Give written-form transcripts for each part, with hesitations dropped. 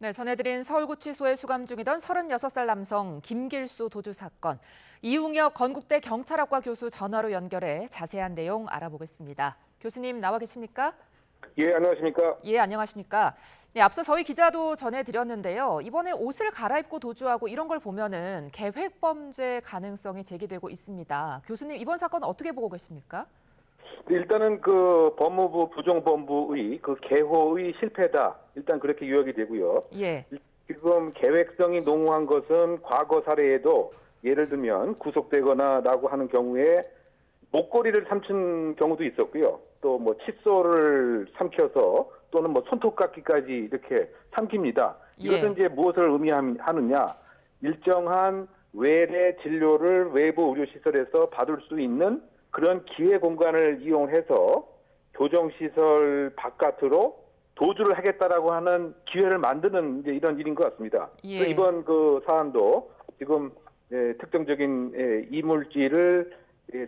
네, 전해드린 서울구치소에 수감 중이던 36살 남성 김길수 도주 사건. 이웅혁 건국대 경찰학과 교수 전화로 연결해 자세한 내용 알아보겠습니다. 교수님 나와 계십니까? 예, 안녕하십니까? 예, 안녕하십니까? 네, 앞서 저희 기자도 전해드렸는데요. 이번에 옷을 갈아입고 도주하고 이런 걸 보면은 계획 범죄 가능성이 제기되고 있습니다. 교수님 이번 사건 어떻게 보고 계십니까? 일단은 그 법무부 부정본부의 그 개호의 실패다. 일단 그렇게 요약이 되고요. 예. 지금 계획성이 농후한 것은 과거 사례에도 예를 들면 구속되거나라고 하는 경우에 목걸이를 삼킨 경우도 있었고요. 또 뭐 칫솔을 삼켜서 또는 뭐 손톱깎이까지 이렇게 삼킵니다. 이것은 예. 이제 무엇을 의미하느냐? 일정한 외래 진료를 외부 의료시설에서 받을 수 있는 그런 기회 공간을 이용해서 교정시설 바깥으로 도주를 하겠다라고 하는 기회를 만드는 이제 이런 일인 것 같습니다. 예. 그래서 이번 그 사안도 지금 특정적인 이물질을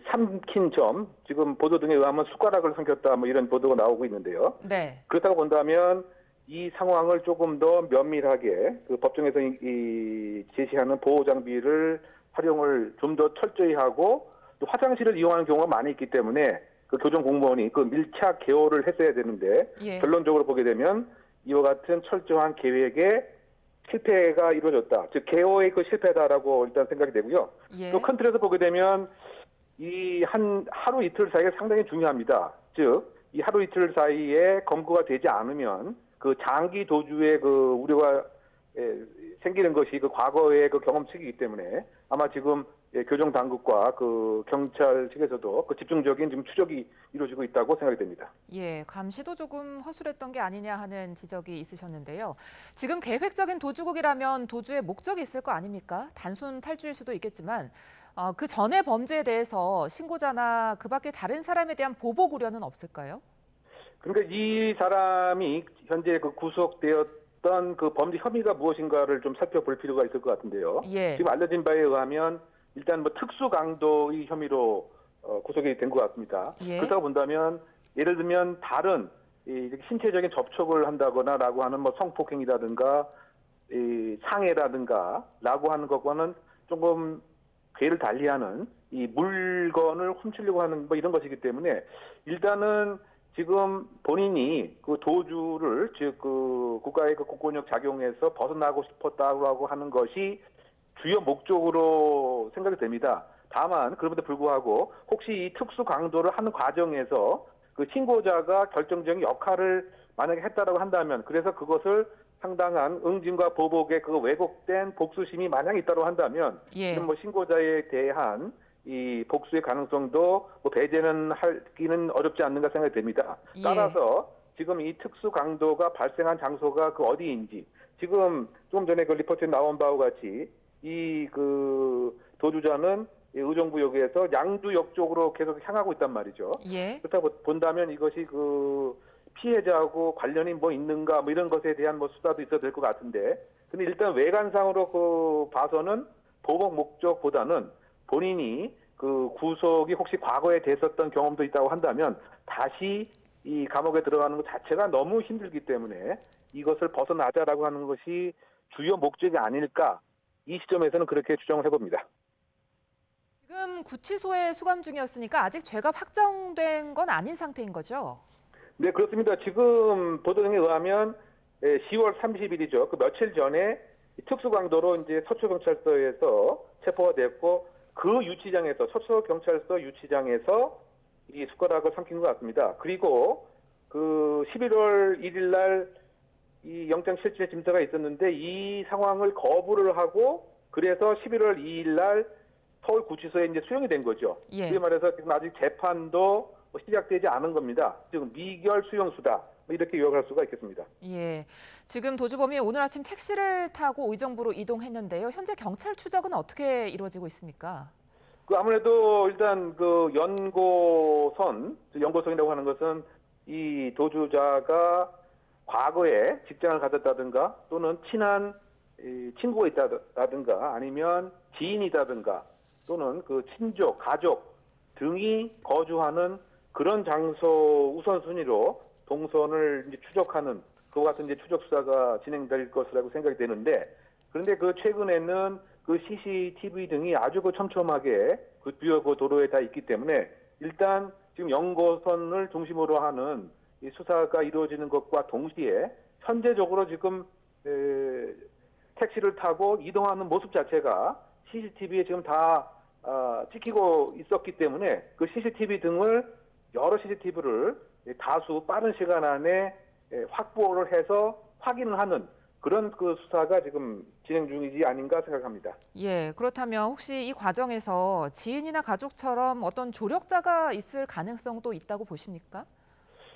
삼킨 점, 지금 보도 등에 의하면 숟가락을 삼켰다 뭐 이런 보도가 나오고 있는데요. 네. 그렇다고 본다면 이 상황을 조금 더 면밀하게 그 법정에서 제시하는 보호 장비를 활용을 좀 더 철저히 하고 또 화장실을 이용하는 경우가 많이 있기 때문에 그 교정 공무원이 그 밀착 개호를 했어야 되는데 예. 결론적으로 보게 되면 이와 같은 철저한 계획에 실패가 이루어졌다. 즉 개호의 그 실패다라고 일단 생각이 되고요. 예. 또 큰 틀에서 보게 되면 이 하루 이틀 사이가 상당히 중요합니다. 즉 이 하루 이틀 사이에 검거가 되지 않으면 그 장기 도주의 그 우려가 생기는 것이 그 과거의 그 경험칙이기 때문에 아마 지금 교정 당국과 그 경찰 측에서도 그 집중적인 지금 추적이 이루어지고 있다고 생각이 됩니다. 예, 감시도 조금 허술했던 게 아니냐 하는 지적이 있으셨는데요. 지금 계획적인 도주국이라면 도주의 목적이 있을 거 아닙니까? 단순 탈주일 수도 있겠지만 그 전의 범죄에 대해서 신고자나 그 밖에 다른 사람에 대한 보복 우려는 없을까요? 그러니까 이 사람이 현재 그 구속되었던 그 범죄 혐의가 무엇인가를 좀 살펴볼 필요가 있을 것 같은데요. 예. 지금 알려진 바에 의하면 일단 뭐 특수 강도의 혐의로 구속이 된 것 같습니다. 예. 그렇다고 본다면 예를 들면 다른 신체적인 접촉을 한다거나라고 하는 뭐 성폭행이라든가 상해라든가라고 하는 것과는 조금 궤를 달리하는 이 물건을 훔치려고 하는 뭐 이런 것이기 때문에 일단은 지금 본인이 그 도주를 즉 그 국가의 그 국권력 작용에서 벗어나고 싶었다고 하는 것이 주요 목적으로 생각이 됩니다. 다만 그럼에도 불구하고 혹시 이 특수 강도를 하는 과정에서 그 신고자가 결정적인 역할을 만약에 했다라고 한다면 그래서 그것을 상당한 응징과 보복의 그 왜곡된 복수심이 만약 있다고 한다면 예. 이런 뭐 신고자에 대한 이 복수의 가능성도 뭐 배제는 하기는 어렵지 않는가 생각이 됩니다. 예. 따라서 지금 이 특수 강도가 발생한 장소가 그 어디인지 지금 조금 전에 그 리포트에 나온 바와 같이 이 그 도주자는 의정부역에서 양주역 쪽으로 계속 향하고 있단 말이죠. 예. 그렇다고 본다면 이것이 그 피해자하고 관련이 뭐 있는가 뭐 이런 것에 대한 뭐 수사도 있어야 될 것 같은데 근데 일단 외관상으로 그 봐서는 보복 목적보다는 본인이 그 구속이 혹시 과거에 됐었던 경험도 있다고 한다면 다시 이 감옥에 들어가는 것 자체가 너무 힘들기 때문에 이것을 벗어나자라고 하는 것이 주요 목적이 아닐까 이 시점에서는 그렇게 추정을 해봅니다. 지금 구치소에 수감 중이었으니까 아직 죄가 확정된 건 아닌 상태인 거죠? 네, 그렇습니다. 지금 보도 등에 의하면 10월 30일이죠. 그 며칠 전에 특수강도로 이제 서초경찰서에서 체포가 됐고 그 유치장에서 서초경찰서 유치장에서 이 숟가락을 삼킨 것 같습니다. 그리고 그 11월 1일 날 이 영장실질의 심사가 있었는데 이 상황을 거부를 하고 그래서 11월 2일 날 서울구치소에 이제 수용이 된 거죠. 예. 그게 말해서 지금 아직 재판도 시작되지 않은 겁니다. 지금 미결 수용수다. 이렇게 요약할 수가 있겠습니다. 예. 지금 도주범이 오늘 아침 택시를 타고 의정부로 이동했는데요. 현재 경찰 추적은 어떻게 이루어지고 있습니까? 그 아무래도 일단 그 연고성이라고 하는 것은 이 도주자가 과거에 직장을 가졌다든가 또는 친한 친구가 있다든가 아니면 지인이라든가 또는 그 친족, 가족 등이 거주하는 그런 장소 우선순위로 동선을 이제 추적하는 그와 같은 이제 추적 수사가 진행될 것이라고 생각이 되는데, 그런데 그 최근에는 그 CCTV 등이 아주 그 촘촘하게 그 주요 그 도로에 다 있기 때문에 일단 지금 연고선을 중심으로 하는 이 수사가 이루어지는 것과 동시에 현재적으로 지금 택시를 타고 이동하는 모습 자체가 CCTV에 지금 다 찍히고 있었기 때문에 그 CCTV 등을 여러 CCTV를 다수 빠른 시간 안에 확보를 해서 확인을 하는 그런 그 수사가 지금 진행 중이지 아닌가 생각합니다. 예, 그렇다면 혹시 이 과정에서 지인이나 가족처럼 어떤 조력자가 있을 가능성도 있다고 보십니까?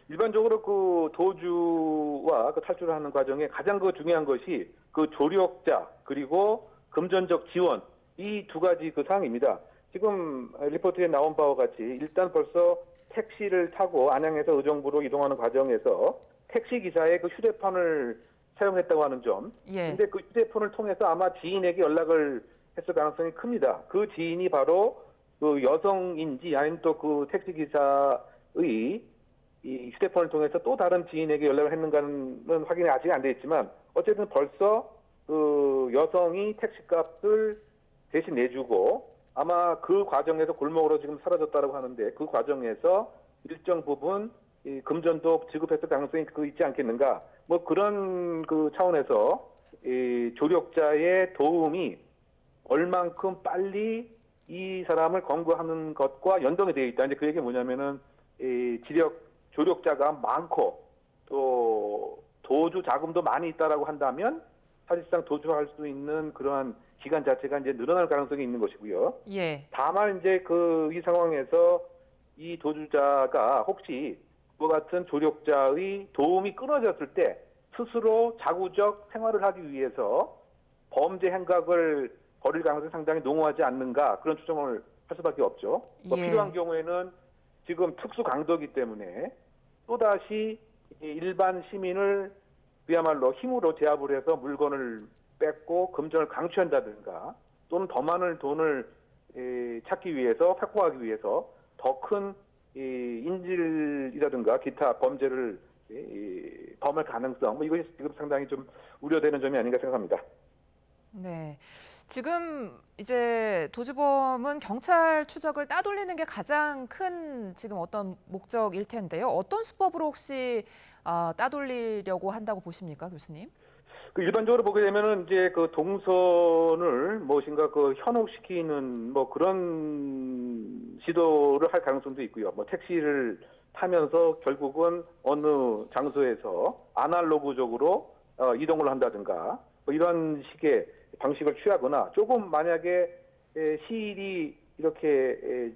일반적으로 그 도주와 그 탈출을 하는 과정에 가장 그 중요한 것이 그 조력자 그리고 금전적 지원 이 두 가지 그 사항입니다. 지금 리포트에 나온 바와 같이 일단 벌써 택시를 타고 안양에서 의정부로 이동하는 과정에서 택시 기사의 그 휴대폰을 사용했다고 하는 점. 예. 근데 그 휴대폰을 통해서 아마 지인에게 연락을 했을 가능성이 큽니다. 그 지인이 바로 그 여성인지 아니면 또 그 택시 기사의 이 휴대폰을 통해서 또 다른 지인에게 연락을 했는가는 확인이 아직 안 돼 있지만 어쨌든 벌써 그 여성이 택시값을 대신 내주고 아마 그 과정에서 골목으로 지금 사라졌다고 하는데 그 과정에서 일정 부분 이 금전도 지급했을 가능성이 그 있지 않겠는가 뭐 그런 그 차원에서 이 조력자의 도움이 얼만큼 빨리 이 사람을 검거하는 것과 연동이 되어 있다. 이제 그 얘기가 뭐냐면은 이 조력자가 많고 또 도주 자금도 많이 있다라고 한다면 사실상 도주할 수 있는 그러한 기간 자체가 이제 늘어날 가능성이 있는 것이고요. 예. 다만 이제 이 상황에서 이 도주자가 혹시 그와 같은 조력자의 도움이 끊어졌을 때 스스로 자구적 생활을 하기 위해서 범죄 행각을 벌일 가능성이 상당히 농후하지 않는가 그런 추정을 할 수밖에 없죠. 뭐 예. 필요한 경우에는 지금 특수 강도이기 때문에 또다시 일반 시민을 그야말로 힘으로 제압을 해서 물건을 뺏고 금전을 강취한다든가 또는 더 많은 돈을 찾기 위해서 확보하기 위해서 더 큰 인질이라든가 기타 범죄를 범할 가능성 뭐 이것이 지금 상당히 좀 우려되는 점이 아닌가 생각합니다. 네. 지금 이제 도주범은 경찰 추적을 따돌리는 게 가장 큰 지금 어떤 목적일 텐데요. 어떤 수법으로 혹시 따돌리려고 한다고 보십니까, 교수님? 그 일반적으로 보게 되면은 이제 그 동선을 무엇인가 그 현혹시키는 뭐 그런 시도를 할 가능성도 있고요. 뭐 택시를 타면서 결국은 어느 장소에서 아날로그적으로 이동을 한다든가 뭐 이런 식의 방식을 취하거나 조금 만약에 시일이 이렇게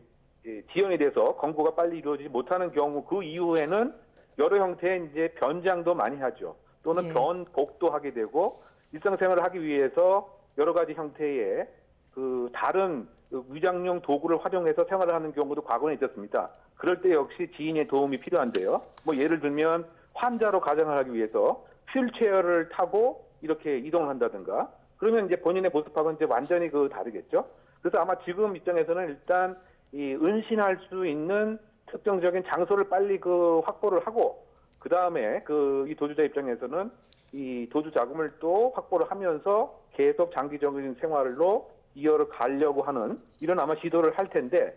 지연이 돼서 검거가 빨리 이루어지지 못하는 경우 그 이후에는 여러 형태의 이제 변장도 많이 하죠. 또는 예. 변복도 하게 되고 일상생활을 하기 위해서 여러 가지 형태의 그 다른 위장용 도구를 활용해서 생활을 하는 경우도 과거에 있었습니다. 그럴 때 역시 지인의 도움이 필요한데요. 뭐 예를 들면 환자로 가정을 하기 위해서 휠체어를 타고 이렇게 이동을 한다든가 그러면 이제 본인의 모습하고는 이제 완전히 다르겠죠. 그래서 아마 지금 입장에서는 일단 이 은신할 수 있는 특정적인 장소를 빨리 확보를 하고 그 다음에 이 도주자 입장에서는 이 도주 자금을 또 확보를 하면서 계속 장기적인 생활로 이어가려고 하는 이런 아마 시도를 할 텐데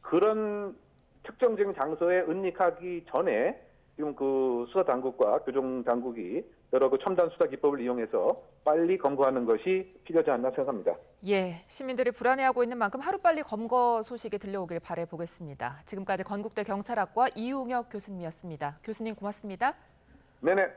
그런 특정적인 장소에 은닉하기 전에 지금 수사 당국과 교정 당국이 여러 첨단 수사 기법을 이용해서 빨리 검거하는 것이 필요하지 않나 생각합니다. 예, 시민들이 불안해하고 있는 만큼 하루빨리 검거 소식이 들려오길 바라보겠습니다. 지금까지 건국대 경찰학과 이웅혁 교수님이었습니다. 교수님 고맙습니다. 네네.